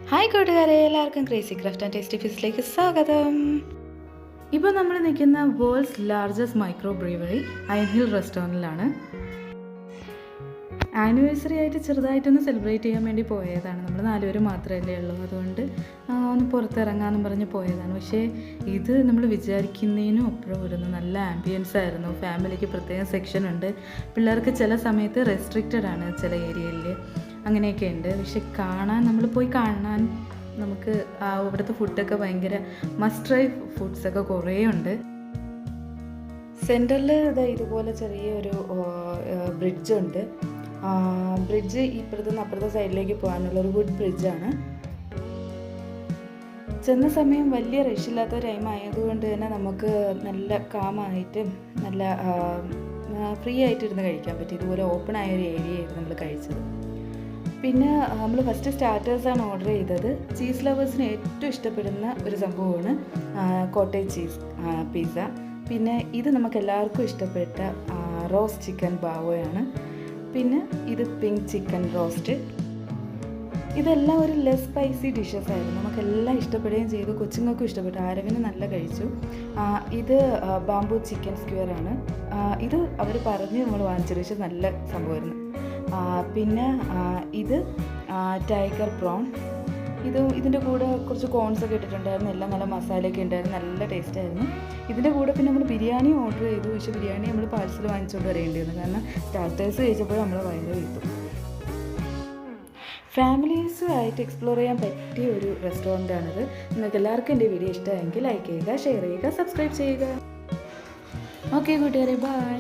Hi കൂട്ടുകാരെ, എല്ലാവർക്കും crazy craft and tasty ഫിഷിലേക്ക് സ്വാഗതം. ഇപ്പോൾ നമ്മൾ നിൽക്കുന്ന world's largest micro brewery iron hill റെസ്റ്റോറൻറ്റിലാണ്. ആനിവേഴ്സറി ആയിട്ട് ചെറുതായിട്ടൊന്ന് സെലിബ്രേറ്റ് ചെയ്യാൻ വേണ്ടി പോയതാണ്. നമ്മൾ 4 പേര് മാത്രമല്ലേ ഉള്ളൂ, അതുകൊണ്ട് ഒന്ന് പുറത്തിറങ്ങാമെന്നും പറഞ്ഞ് പോയതാണ്. പക്ഷേ ഇത് നമ്മൾ വിചാരിക്കുന്നതിനും അപ്പുറം വരുന്നു. നല്ല ആംബിയൻസ് ആയിരുന്നു. ഫാമിലിക്ക് പ്രത്യേകം സെക്ഷൻ ഉണ്ട്. പിള്ളേർക്ക് ചില സമയത്ത് റെസ്ട്രിക്റ്റഡ് ആണ് ചില ഏരിയയിൽ, അങ്ങനെയൊക്കെ ഉണ്ട്. പക്ഷെ നമ്മൾ പോയി കാണാൻ നമുക്ക് ഇവിടുത്തെ ഫുഡൊക്കെ ഭയങ്കര മസ്റ്റ് ട്രൈ ഫുഡ്സൊക്കെ കുറേ ഉണ്ട്. സെൻറ്ററിൽ ഇതുപോലെ ചെറിയൊരു ബ്രിഡ്ജുണ്ട്. ബ്രിഡ്ജ് ഇപ്പുറത്ത് നിന്ന് അപ്പുറത്തെ സൈഡിലേക്ക് പോകാനുള്ളൊരു വുഡ് ബ്രിഡ്ജാണ്. ചെന്ന സമയം വലിയ റഷില്ലാത്ത ടൈം ആയതുകൊണ്ട് തന്നെ നമുക്ക് നല്ല കാമായിട്ട് നല്ല ഫ്രീ ആയിട്ടിരുന്ന് കഴിക്കാൻ പറ്റി. ഇതുപോലെ ഓപ്പൺ ആയ ഒരു ഏരിയയായിരുന്നു നമ്മൾ കഴിച്ചത്. പിന്നെ നമ്മൾ ഫസ്റ്റ് സ്റ്റാർട്ടേഴ്സാണ് ഓർഡർ ചെയ്തത്. ചീസ് ലവേഴ്സിന് ഏറ്റവും ഇഷ്ടപ്പെടുന്ന ഒരു സംഭവമാണ് കോട്ടേജ് ചീസ് പിസ്സ. പിന്നെ ഇത് നമുക്ക് എല്ലാവർക്കും ഇഷ്ടപ്പെട്ട റോസ്റ്റ് ചിക്കൻ ബാവോയാണ്. പിന്നെ ഇത് പിങ്ക് ചിക്കൻ റോസ്റ്റ്. ഇതെല്ലാം ഒരു ലെസ് സ്പൈസി ഡിഷസ് ആയിരുന്നു. നമുക്കെല്ലാം ഇഷ്ടപ്പെടുകയും ചെയ്തു. കൊച്ചുങ്ങൾക്കും ഇഷ്ടപ്പെട്ടു. ആരവിന് നല്ല കഴിച്ചു. ഇത് ബാംബൂ ചിക്കൻ സ്ക്വയർ ആണ്. ഇത് അവർ പറഞ്ഞ് നമ്മൾ വാങ്ങിച്ചത്, പക്ഷേ നല്ല സംഭവമായിരുന്നു. പിന്നെ ഇത് ടൈഗർ പ്രോൺ. ഇതിൻ്റെ കൂടെ കുറച്ച് കോൺസൊക്കെ ഇട്ടിട്ടുണ്ടായിരുന്നു. എല്ലാം നല്ല മസാലയൊക്കെ ഉണ്ടായിരുന്നു. നല്ല ടേസ്റ്റ് ആയിരുന്നു. ഇതിൻ്റെ കൂടെ പിന്നെ നമ്മൾ ബിരിയാണി ഓർഡർ ചെയ്തു. പക്ഷേ ബിരിയാണി നമ്മൾ പാഴ്സൽ വാങ്ങിച്ചുകൊണ്ട് വരേണ്ടി വന്നു. കാരണം സ്റ്റാർട്ടേഴ്സ് കഴിച്ചപ്പോൾ നമ്മൾ വയറ് വീർത്തു. ഫാമിലീസുമായിട്ട് എക്സ്പ്ലോർ ചെയ്യാൻ പറ്റിയ ഒരു റെസ്റ്റോറൻറ്റാണിത്. നിങ്ങൾക്ക് എല്ലാവർക്കും എൻ്റെ വീഡിയോ ഇഷ്ടമായെങ്കിൽ ലൈക്ക് ചെയ്യുക, ഷെയർ ചെയ്യുക, സബ്സ്ക്രൈബ് ചെയ്യുക. ഓക്കെ കൂട്ടുകാരെ, ബൈ.